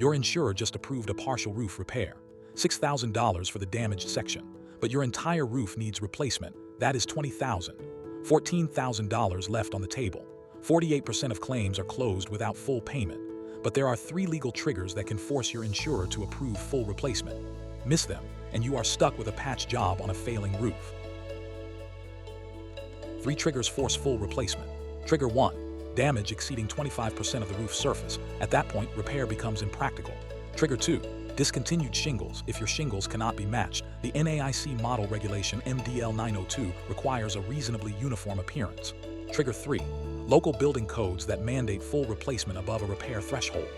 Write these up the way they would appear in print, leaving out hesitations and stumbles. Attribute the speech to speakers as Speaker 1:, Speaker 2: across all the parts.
Speaker 1: Your insurer just approved a partial roof repair, $6,000 for the damaged section, but your entire roof needs replacement. That is $20,000. $14,000 left on the table. 48% of claims are closed without full payment, but there are 3 legal triggers that can force your insurer to approve full replacement. Miss them, and you are stuck with a patch job on a failing roof. 3 triggers force full replacement. Trigger 1. Damage exceeding 25% of the roof surface. At that point, repair becomes impractical. Trigger 2. Discontinued shingles. If your shingles cannot be matched, the NAIC Model Regulation MDL 902 requires a reasonably uniform appearance. Trigger 3. Local building codes that mandate full replacement above a repair threshold.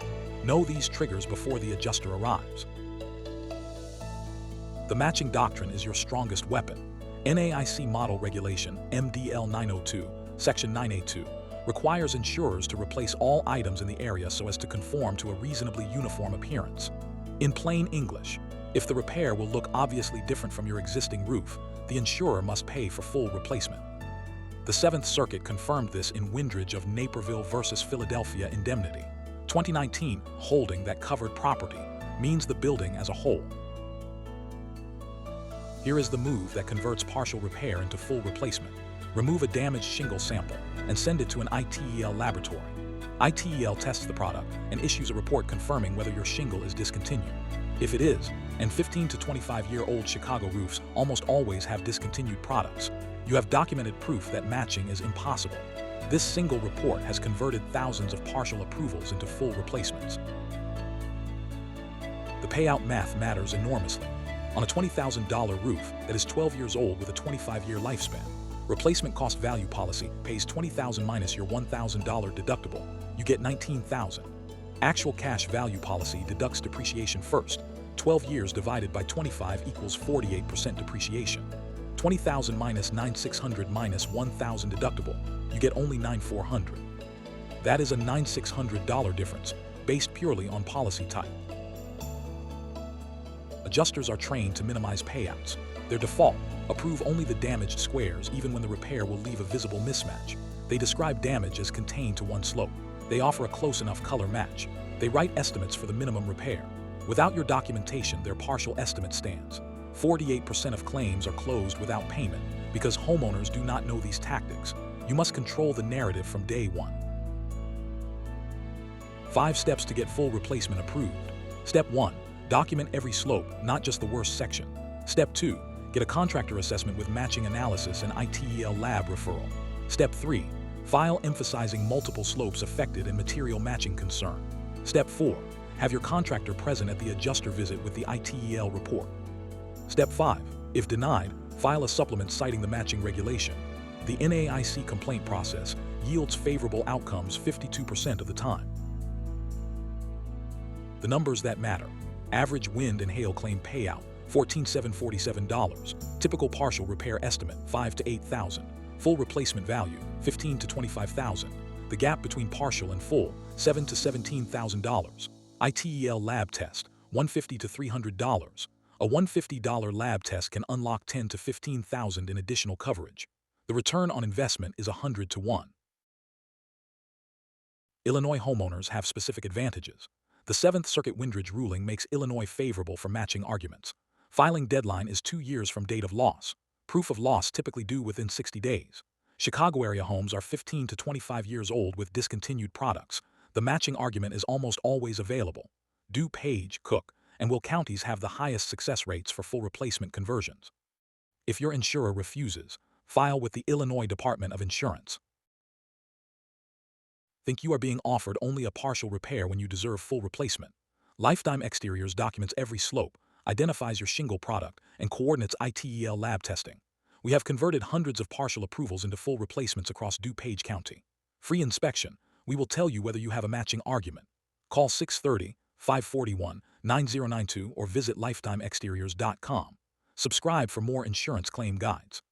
Speaker 1: Know these triggers before the adjuster arrives. The matching doctrine is your strongest weapon. NAIC Model Regulation MDL 902, Section 9A2, requires insurers to replace all items in the area so as to conform to a reasonably uniform appearance. In plain English, if the repair will look obviously different from your existing roof, the insurer must pay for full replacement. The 7th Circuit confirmed this in Windridge of Naperville versus Philadelphia Indemnity, 2019, holding that covered property means the building as a whole. Here is the move that converts partial repair into full replacement. Remove a damaged shingle sample and send it to an ITEL laboratory. ITEL tests the product and issues a report confirming whether your shingle is discontinued. If it is, and 15 to 25-year-old Chicago roofs almost always have discontinued products, you have documented proof that matching is impossible. This single report has converted thousands of partial approvals into full replacements. The payout math matters enormously. On a $20,000 roof that is 12 years old with a 25-year lifespan, replacement cost value policy pays $20,000 minus your $1,000 deductible. You get $19,000. Actual cash value policy deducts depreciation first. 12 years divided by 25 equals 48% depreciation. $20,000 minus $9,600 minus $1,000 deductible. You get only $9,400. That is a $9,600 difference, based purely on policy type. Adjusters are trained to minimize payouts. Their default, approve only the damaged squares even when the repair will leave a visible mismatch. They describe damage as contained to one slope. They offer a close enough color match. They write estimates for the minimum repair. Without your documentation, their partial estimate stands. 48% of claims are closed without payment because homeowners do not know these tactics. You must control the narrative from day one. 5 steps to get full replacement approved. Step 1. Document every slope, not just the worst section. Step 2. Get a contractor assessment with matching analysis and ITEL Lab referral. Step 3. File emphasizing multiple slopes affected and material matching concern. Step 4. Have your contractor present at the adjuster visit with the ITEL report. Step 5. If denied, file a supplement citing the matching regulation. The NAIC complaint process yields favorable outcomes 52% of the time. The numbers that matter. Average wind and hail claim payout, $14,747. Typical partial repair estimate, $5,000 to $8,000. Full replacement value, $15,000 to $25,000. The gap between partial and full, $7,000 to $17,000. ITEL lab test, $150 to $300. A $150 lab test can unlock $10,000 to $15,000 in additional coverage. The return on investment is 100 to 1. Illinois homeowners have specific advantages. The 7th Circuit Windridge ruling makes Illinois favorable for matching arguments. Filing deadline is 2 years from date of loss. Proof of loss typically due within 60 days. Chicago area homes are 15 to 25 years old with discontinued products. The matching argument is almost always available. Do Page, Cook, and Will counties have the highest success rates for full replacement conversions. If your insurer refuses, file with the Illinois Department of Insurance. Think you are being offered only a partial repair when you deserve full replacement. Lifetime Xteriors documents every slope, identifies your shingle product, and coordinates ITEL lab testing. We have converted hundreds of partial approvals into full replacements across DuPage County. Free inspection. We will tell you whether you have a matching argument. Call 630-541-9092 or visit lifetimexteriors.com. Subscribe for more insurance claim guides.